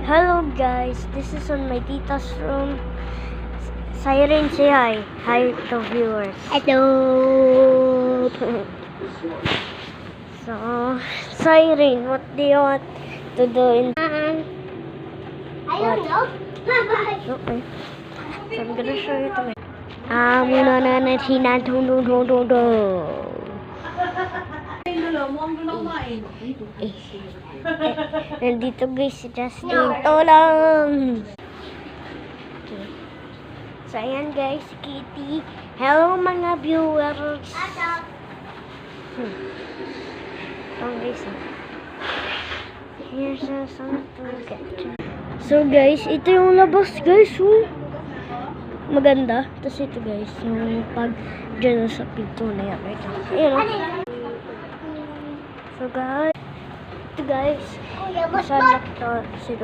Hello guys, this is on my tita's room. Siren, say hi. Hi to viewers. Hello. So, Siren, what do you want to do in... I don't know. Okay. So I'm gonna show you to me. Muna na natin na nandito guys si Justin. Tolong! Okay. So ayan guys, si Kitty. Hello mga viewers. Guys. Here's something to get. So guys, ito yung labas guys. Maganda. Tapos ito guys, yung pag dyan sa pinto na yan. Ayan. So guys, ito guys, masalak to si